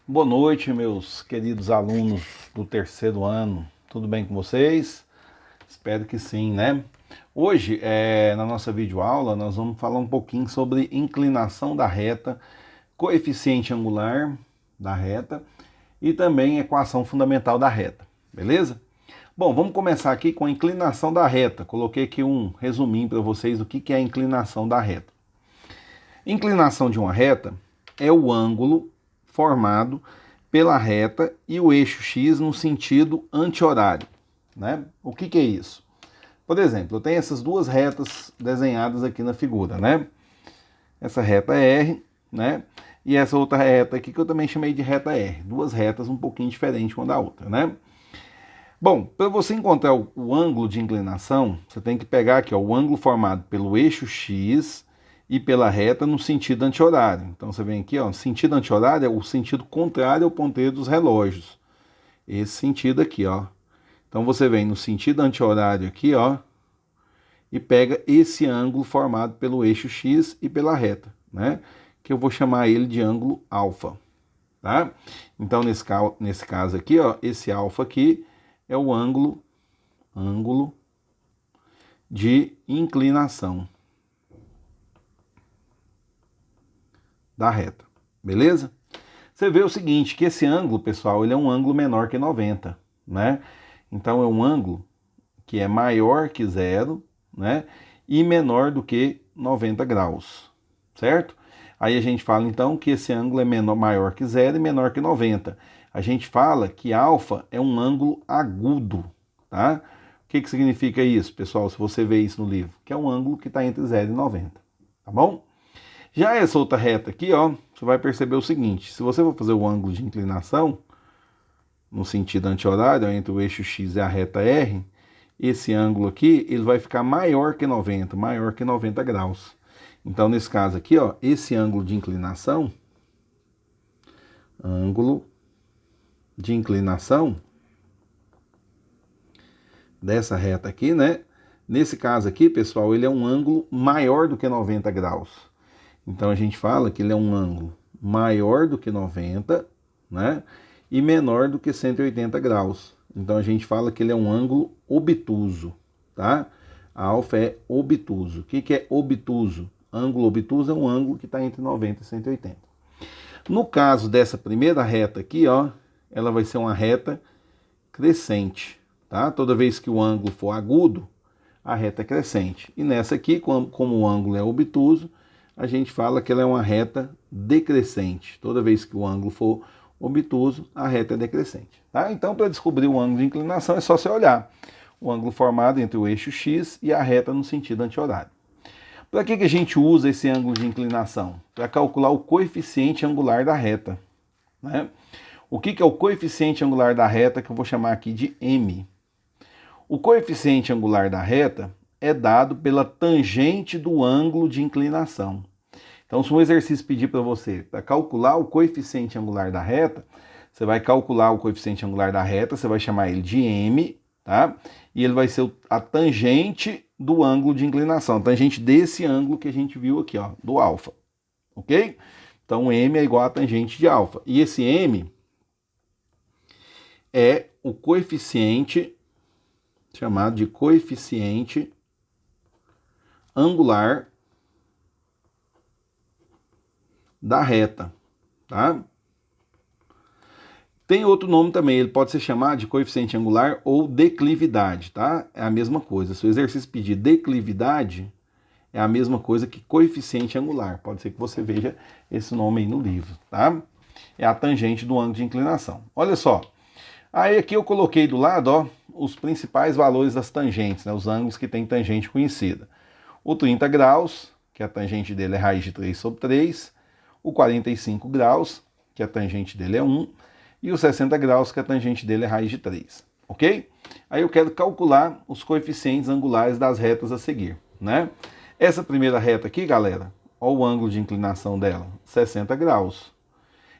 Boa noite, meus queridos alunos do terceiro ano. Tudo bem com vocês? Espero que sim, né? Hoje, na nossa videoaula, nós vamos falar um pouquinho sobre inclinação da reta, coeficiente angular da reta e também equação fundamental da reta, beleza? Bom, vamos começar aqui com a inclinação da reta. Coloquei aqui um resuminho para vocês do que é a inclinação da reta. Inclinação de uma reta é o ângulo formado pela reta e o eixo x no sentido anti-horário, né? O que é isso? Por exemplo, eu tenho essas duas retas desenhadas aqui na figura, né? Essa reta é R, né? E essa outra reta aqui que eu também chamei de reta R. Duas retas um pouquinho diferentes uma da outra, né? Bom, para você encontrar o ângulo de inclinação, você tem que pegar aqui ó, o ângulo formado pelo eixo x e pela reta no sentido anti-horário. Então você vem aqui, ó, sentido anti-horário é o sentido contrário ao ponteiro dos relógios. Esse sentido aqui, ó. Então você vem no sentido anti-horário aqui, ó, e pega esse ângulo formado pelo eixo x e pela reta, né? Que eu vou chamar ele de ângulo alfa, tá? Então nesse caso aqui, ó, esse alfa aqui é o ângulo de inclinação da reta, beleza? Você vê o seguinte, que esse ângulo, pessoal, ele é um ângulo menor que 90, né? Então é um ângulo que é maior que zero, né? E menor do que 90 graus, certo? Aí a gente fala então que esse ângulo é maior que zero e menor que 90. A gente fala que alfa é um ângulo agudo, tá? O que significa isso, pessoal, se você vê isso no livro? Que é um ângulo que está entre 0 e 90, tá bom? Já essa outra reta aqui, ó, você vai perceber o seguinte, se você for fazer o ângulo de inclinação, no sentido anti-horário, entre o eixo x e a reta R, esse ângulo aqui, ele vai ficar maior que 90 graus. Então, nesse caso aqui, ó, esse ângulo de inclinação, dessa reta aqui, né? Nesse caso aqui, pessoal, ele é um ângulo maior do que 90 graus. Então, a gente fala que ele é um ângulo maior do que 90, né? E menor do que 180 graus. Então, a gente fala que ele é um ângulo obtuso, tá? A alfa é obtuso. O que é obtuso? Ângulo obtuso é um ângulo que está entre 90 e 180. No caso dessa primeira reta aqui, ó, ela vai ser uma reta crescente, tá? Toda vez que o ângulo for agudo, a reta é crescente. E nessa aqui, como o ângulo é obtuso, a gente fala que ela é uma reta decrescente. Toda vez que o ângulo for obtuso, a reta é decrescente, tá? Então, para descobrir o ângulo de inclinação, é só você olhar o ângulo formado entre o eixo x e a reta no sentido anti-horário. Para que a gente usa esse ângulo de inclinação? Para calcular o coeficiente angular da reta, né? O que é o coeficiente angular da reta, que eu vou chamar aqui de m? O coeficiente angular da reta é dado pela tangente do ângulo de inclinação. Então, se um exercício pedir para você para calcular o coeficiente angular da reta, você vai calcular o coeficiente angular da reta, você vai chamar ele de m, tá? E ele vai ser a tangente do ângulo de inclinação, a tangente desse ângulo que a gente viu aqui, ó, do alfa, ok? Então, m é igual a tangente de alfa. E esse m é o coeficiente chamado de coeficiente angular da reta, tá? Tem outro nome também, ele pode ser chamado de coeficiente angular ou declividade, tá? É a mesma coisa. Se o exercício pedir declividade, é a mesma coisa que coeficiente angular. Pode ser que você veja esse nome aí no livro, tá? É a tangente do ângulo de inclinação. Olha só. Aí aqui eu coloquei do lado, ó, os principais valores das tangentes, né? Os ângulos que tem tangente conhecida. O 30 graus, que a tangente dele é raiz de 3 sobre 3. O 45 graus, que a tangente dele é 1. E o 60 graus, que a tangente dele é raiz de 3, ok? Aí eu quero calcular os coeficientes angulares das retas a seguir, né? Essa primeira reta aqui, galera, olha o ângulo de inclinação dela, 60 graus.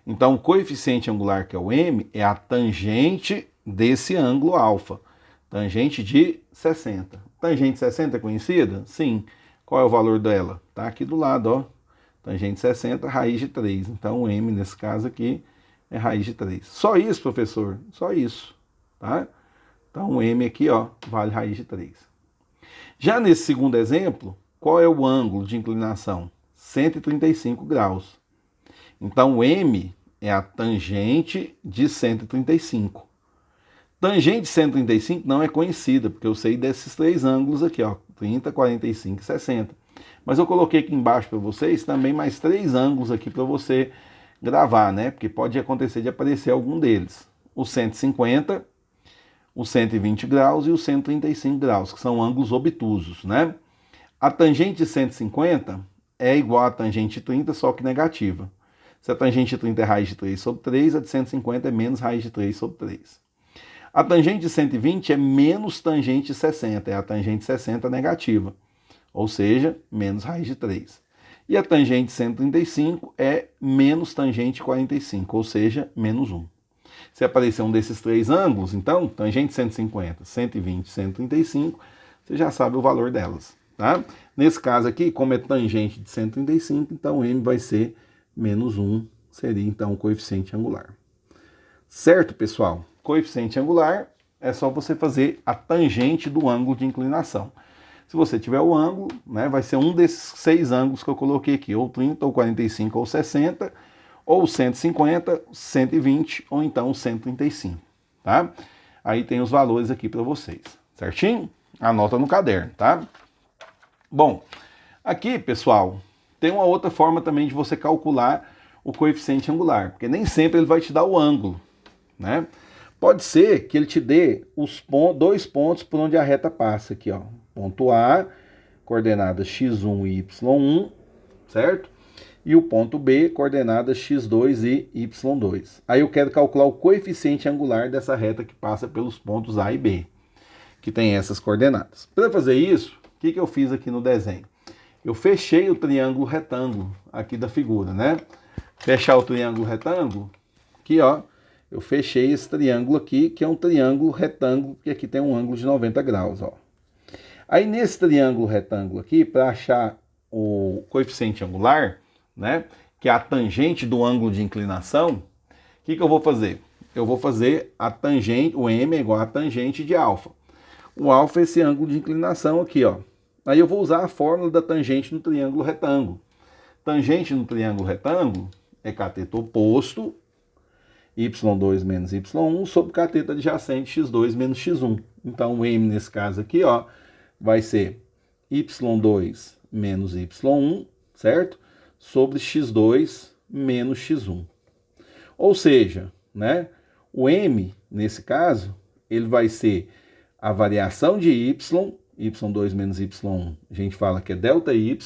Então, o coeficiente angular, que é o m, é a tangente desse ângulo alfa. Tangente de 60. Tangente 60 é conhecida? Sim. Qual é o valor dela? Tá aqui do lado, ó. Tangente 60, raiz de 3. Então, o m, nesse caso aqui, é raiz de 3. Só isso, professor? Só isso, tá? Então, o M aqui, ó, vale raiz de 3. Já nesse segundo exemplo, qual é o ângulo de inclinação? 135 graus. Então, o M é a tangente de 135. Tangente de 135 não é conhecida, porque eu sei desses três ângulos aqui, ó, 30, 45 e 60. Mas eu coloquei aqui embaixo para vocês também mais três ângulos aqui para você gravar, né? Porque pode acontecer de aparecer algum deles. O 150, o 120 graus e o 135 graus, que são ângulos obtusos, né? A tangente de 150 é igual à tangente de 30, só que negativa. Se a tangente de 30 é raiz de 3 sobre 3, a de 150 é menos raiz de 3 sobre 3. A tangente de 120 é menos tangente de 60, é a tangente de 60 negativa, ou seja, menos raiz de 3. E a tangente de 135 é menos tangente de 45, ou seja, menos 1. Se aparecer um desses três ângulos, então, tangente de 150, 120, 135, você já sabe o valor delas, tá? Nesse caso aqui, como é tangente de 135, então M vai ser menos 1, seria então o coeficiente angular. Certo, pessoal? Coeficiente angular é só você fazer a tangente do ângulo de inclinação. Se você tiver o ângulo, né, vai ser um desses seis ângulos que eu coloquei aqui, ou 30, ou 45, ou 60, ou 150, 120, ou então 135, tá? Aí tem os valores aqui para vocês, certinho? Anota no caderno, tá? Bom, aqui, pessoal, tem uma outra forma também de você calcular o coeficiente angular, porque nem sempre ele vai te dar o ângulo, né? Pode ser que ele te dê os dois pontos por onde a reta passa aqui, ó. Ponto A, coordenadas x1 e y1, certo? E o ponto B, coordenadas x2 e y2. Aí eu quero calcular o coeficiente angular dessa reta que passa pelos pontos A e B, que tem essas coordenadas. Para fazer isso, o que eu fiz aqui no desenho? Eu fechei o triângulo retângulo aqui da figura, né? Fechar o triângulo retângulo, aqui, ó. Eu fechei esse triângulo aqui, que é um triângulo retângulo, porque aqui tem um ângulo de 90 graus, ó. Aí nesse triângulo retângulo aqui, para achar o coeficiente angular, né, que é a tangente do ângulo de inclinação, o que eu vou fazer? Eu vou fazer a tangente, o M é igual a tangente de alfa. O alfa é esse ângulo de inclinação aqui, ó. Aí eu vou usar a fórmula da tangente no triângulo retângulo. Tangente no triângulo retângulo é cateto oposto, y2 menos y1 sobre cateto adjacente x2 menos x1. Então o M nesse caso aqui, ó, vai ser y2 menos y1, certo? Sobre x2 menos x1. Ou seja, né, o M nesse caso, ele vai ser a variação de y2 menos y1, a gente fala que é ΔY,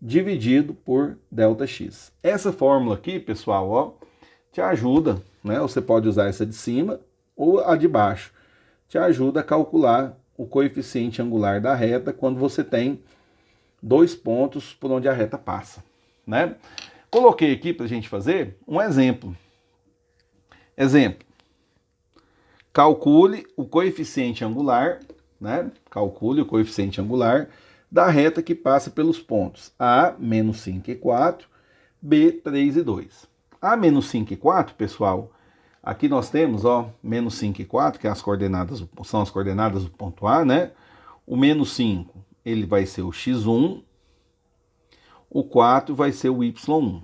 dividido por ΔX. Essa fórmula aqui, pessoal, ó, te ajuda, né? Você pode usar essa de cima ou a de baixo. Te ajuda a calcular o coeficiente angular da reta quando você tem dois pontos por onde a reta passa, né? Coloquei aqui para a gente fazer um exemplo. Exemplo. Calcule o coeficiente angular, né? Calcule o coeficiente angular da reta que passa pelos pontos A, menos 5 e 4, B, 3 e 2. A menos 5 e 4, pessoal, aqui nós temos, ó, menos 5 e 4, que é são as coordenadas do ponto A, né? O menos 5, ele vai ser o x1, o 4 vai ser o y1.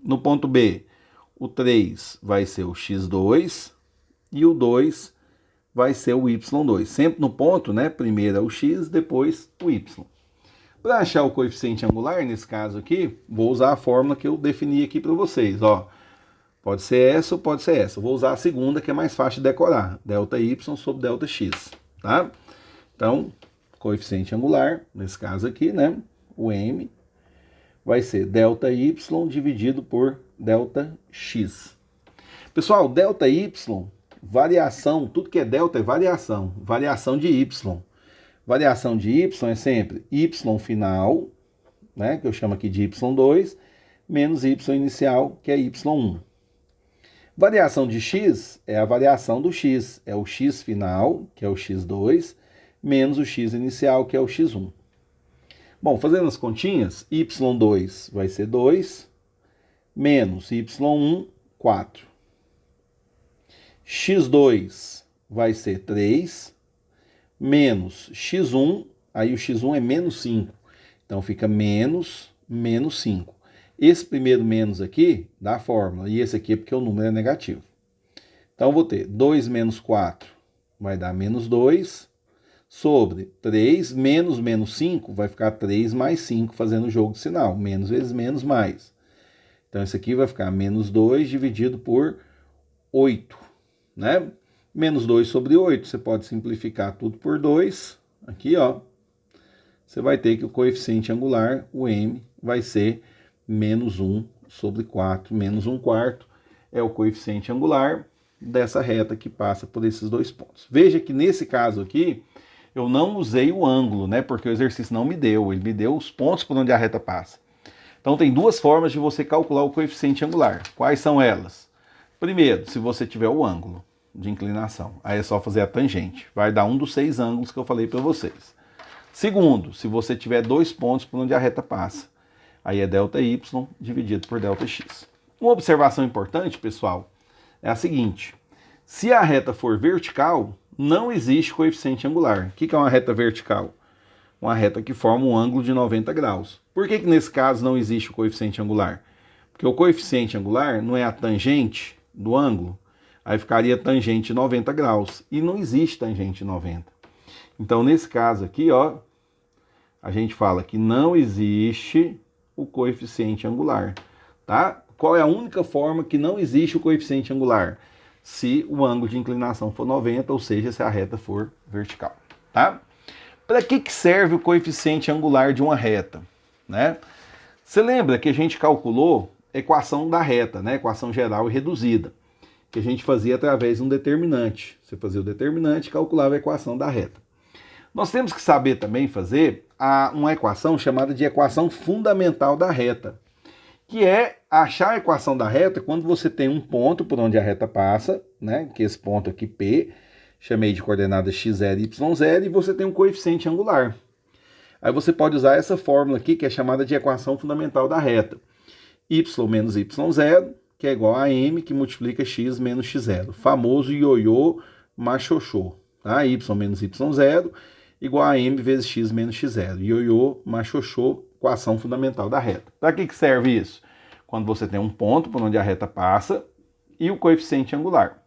No ponto B, o 3 vai ser o x2 e o 2 vai ser o y2. Sempre no ponto, né? Primeiro é o x, depois o y. Para achar o coeficiente angular, nesse caso aqui, vou usar a fórmula que eu defini aqui para vocês, ó. Pode ser essa ou pode ser essa. Eu vou usar a segunda, que é mais fácil de decorar. ΔY sobre ΔX, tá? Então, coeficiente angular, nesse caso aqui, né? O M vai ser ΔY dividido por ΔX. Pessoal, ΔY, variação, tudo que é delta é variação. Variação de Y. Variação de Y é sempre Y final, né, que eu chamo aqui de Y2, menos Y inicial, que é Y1. Variação de X é a variação do X, é o X final, que é o X2, menos o X inicial, que é o X1. Bom, fazendo as continhas, Y2 vai ser 2, menos Y1, 4. x2 vai ser 3, menos x1, aí o x1 é menos 5. Então fica menos 5. Esse primeiro menos aqui dá a fórmula, e esse aqui é porque o número é negativo. Então eu vou ter 2 menos 4 vai dar menos 2, sobre 3 menos 5 vai ficar 3 mais 5, fazendo o jogo de sinal. Menos vezes menos, mais. Então isso aqui vai ficar menos 2 dividido por 8, né? Menos 2 sobre 8, você pode simplificar tudo por 2. Aqui, ó, você vai ter que o coeficiente angular, o m, vai ser menos 1 sobre 4. Menos 1/4 é o coeficiente angular dessa reta que passa por esses dois pontos. Veja que nesse caso aqui, eu não usei o ângulo, né? Porque o exercício não me deu, ele me deu os pontos por onde a reta passa. Então tem duas formas de você calcular o coeficiente angular. Quais são elas? Primeiro, se você tiver o ângulo de inclinação, aí é só fazer a tangente. Vai dar um dos 6 ângulos que eu falei para vocês. Segundo, se você tiver 2 pontos por onde a reta passa, aí é ΔY dividido por ΔX. Uma observação importante, pessoal, é a seguinte: se a reta for vertical, não existe coeficiente angular. O que é uma reta vertical? Uma reta que forma um ângulo de 90 graus. Por que nesse caso não existe o coeficiente angular? Porque o coeficiente angular não é a tangente do ângulo, aí ficaria tangente 90 graus, e não existe tangente 90. Então, nesse caso aqui, ó, a gente fala que não existe o coeficiente angular, tá? Qual é a única forma que não existe o coeficiente angular? Se o ângulo de inclinação for 90, ou seja, se a reta for vertical, tá? Para que serve o coeficiente angular de uma reta, né? Você lembra que a gente calculou a equação da reta, né? Equação geral e reduzida, que a gente fazia através de um determinante. Você fazia o determinante e calculava a equação da reta. Nós temos que saber também fazer uma equação chamada de equação fundamental da reta, que é achar a equação da reta quando você tem um ponto por onde a reta passa, né? Que esse ponto aqui, P, chamei de coordenada x0 e y0, e você tem um coeficiente angular. Aí você pode usar essa fórmula aqui, que é chamada de equação fundamental da reta. Y menos y0, que é igual a m, que multiplica x menos x0. Famoso ioiô machoxô. Tá? Y menos y0 igual a m vezes x menos x0. Ioiô machoxô, equação fundamental da reta. Para que serve isso? Quando você tem um ponto por onde a reta passa e o coeficiente angular.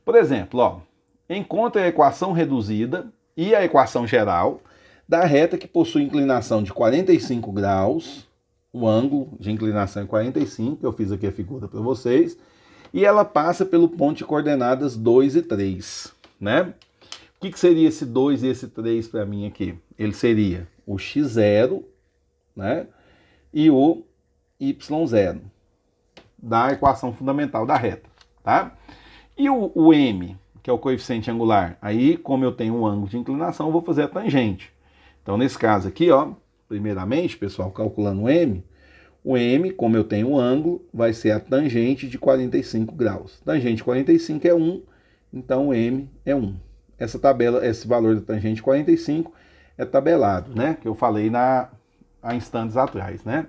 Por exemplo, ó, encontre a equação reduzida e a equação geral da reta que possui inclinação de 45 graus, o ângulo de inclinação é 45, eu fiz aqui a figura para vocês, e ela passa pelo ponto de coordenadas 2 e 3, né? O que seria esse 2 e esse 3 para mim aqui? Ele seria o x0, né, e o y0, da equação fundamental da reta, tá? E o m, que é o coeficiente angular, aí como eu tenho um ângulo de inclinação, eu vou fazer a tangente. Então nesse caso aqui, ó, primeiramente, pessoal, calculando o m, como eu tenho um ângulo, vai ser a tangente de 45 graus. Tangente de 45 é 1, então o m é 1. Essa tabela, esse valor da tangente de 45 é tabelado, né? Que eu falei há instantes atrás, né?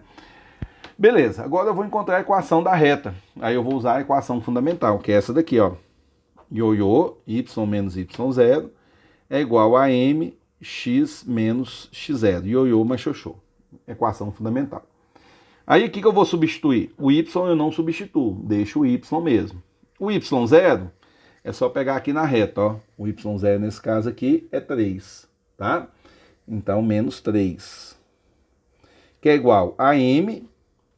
Beleza, agora eu vou encontrar a equação da reta. Aí eu vou usar a equação fundamental, que é essa daqui, ó. Ioiô, y menos y0, é igual a m, x menos x0. Ioiô mais xoxô. Equação fundamental. Aí o que eu vou substituir? O y eu não substituo, deixo o y mesmo. O y0 é só pegar aqui na reta, ó. O y0 nesse caso aqui é 3, tá? Então, menos 3. Que é igual a m,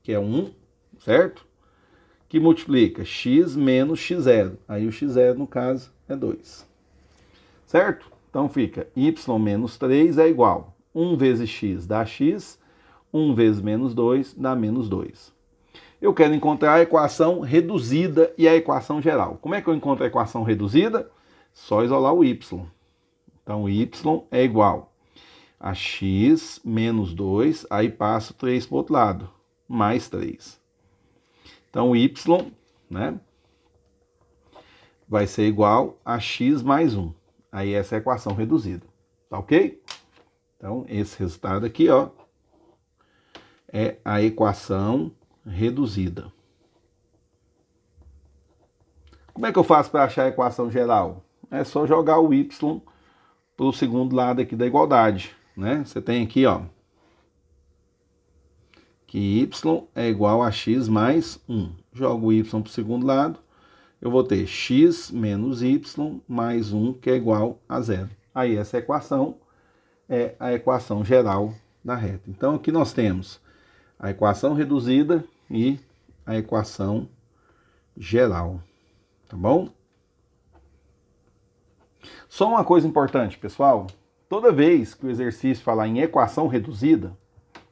que é 1, certo? Que multiplica x menos x0. Aí o x0, no caso, é 2. Certo? Então fica y menos 3 é igual 1 vezes x dá x, 1 vezes menos 2 dá menos 2. Eu quero encontrar a equação reduzida e a equação geral. Como é que eu encontro a equação reduzida? Só isolar o y. Então, o y é igual a x menos 2, aí passo 3 para o outro lado, mais 3. Então, o y, né, vai ser igual a x mais 1. Aí essa é a equação reduzida, tá ok? Então, esse resultado aqui, ó, é a equação reduzida. Como é que eu faço para achar a equação geral? É só jogar o y para o segundo lado aqui da igualdade, né? Você tem aqui, ó, que y é igual a x mais 1. Jogo o y para o segundo lado, eu vou ter x menos y mais 1, que é igual a 0. Aí essa equação é a equação geral da reta. Então aqui nós temos a equação reduzida e a equação geral, tá bom? Só uma coisa importante, pessoal. Toda vez que o exercício falar em equação reduzida,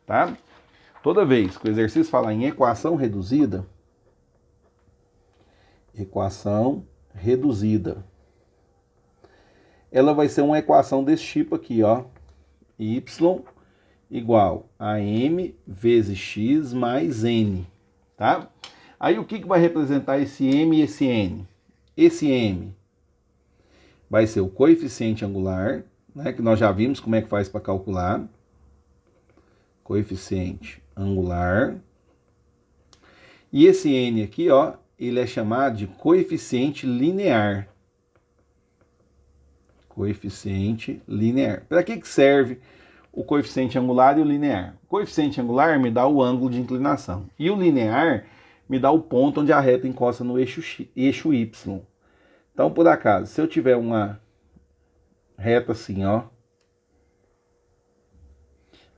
tá? Toda vez que o exercício falar em equação reduzida, ela vai ser uma equação desse tipo aqui, ó. Y igual a m vezes x mais n, tá? Aí o que vai representar esse m e esse n? Esse m vai ser o coeficiente angular, né, que nós já vimos como é que faz para calcular. Coeficiente angular. E esse n aqui, ó, ele é chamado de coeficiente linear. Coeficiente linear. Para que serve o coeficiente angular e o linear? O coeficiente angular me dá o ângulo de inclinação. E o linear me dá o ponto onde a reta encosta no eixo y. Então, por acaso, se eu tiver uma reta assim, ó.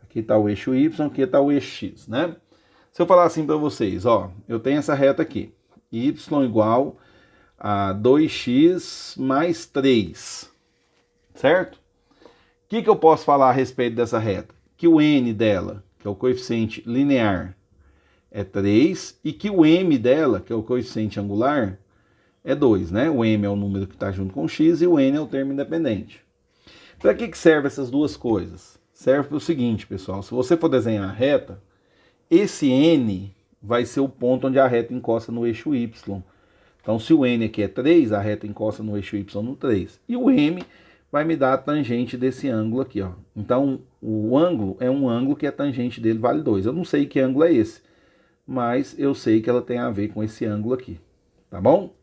Aqui está o eixo y, aqui está o eixo x, né? Se eu falar assim para vocês, ó, eu tenho essa reta aqui. Y igual a 2x mais 3, certo? O que eu posso falar a respeito dessa reta? Que o n dela, que é o coeficiente linear, é 3, e que o m dela, que é o coeficiente angular, é 2, né? O m é o número que está junto com o x e o n é o termo independente. Para que servem essas duas coisas? Serve para o seguinte, pessoal. Se você for desenhar a reta, esse n vai ser o ponto onde a reta encosta no eixo y. Então, se o n aqui é 3, a reta encosta no eixo y no 3. E o m vai me dar a tangente desse ângulo aqui, ó. Então, o ângulo é um ângulo que a tangente dele vale 2. Eu não sei que ângulo é esse, mas eu sei que ela tem a ver com esse ângulo aqui, tá bom?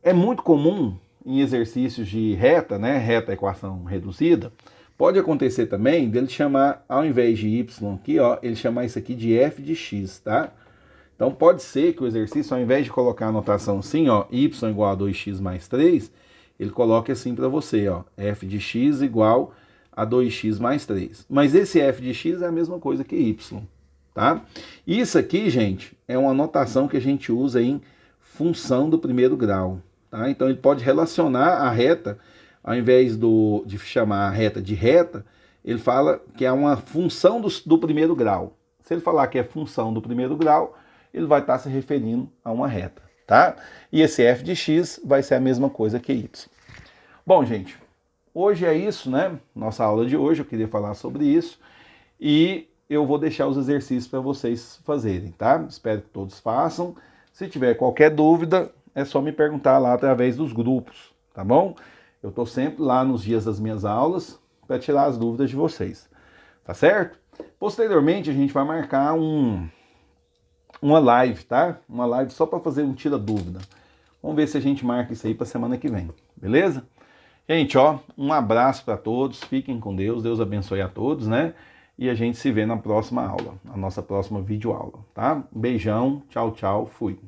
É muito comum em exercícios de reta, né, reta equação reduzida, pode acontecer também dele chamar, ao invés de y aqui, ó, ele chamar isso aqui de f de x, tá? Então pode ser que o exercício, ao invés de colocar a notação assim, ó, y igual a 2x mais 3, ele coloque assim para você, ó, f de x igual a 2x mais 3. Mas esse f de x é a mesma coisa que y, tá? Isso aqui, gente, é uma notação que a gente usa em função do primeiro grau, tá? Então ele pode relacionar a reta, ao invés de chamar a reta de reta, ele fala que é uma função do primeiro grau. Se ele falar que é função do primeiro grau, ele vai estar se referindo a uma reta, tá? E esse f de x vai ser a mesma coisa que y. Bom, gente, hoje é isso, né? Nossa aula de hoje, eu queria falar sobre isso. E eu vou deixar os exercícios para vocês fazerem, tá? Espero que todos façam. Se tiver qualquer dúvida, é só me perguntar lá através dos grupos, tá bom? Eu estou sempre lá nos dias das minhas aulas para tirar as dúvidas de vocês, tá certo? Posteriormente, a gente vai marcar uma live, tá? Uma live só para fazer um tira-dúvida. Vamos ver se a gente marca isso aí para semana que vem, beleza? Gente, ó, um abraço para todos, fiquem com Deus, Deus abençoe a todos, né? E a gente se vê na próxima aula, na nossa próxima videoaula, tá? Beijão, tchau, tchau, fui.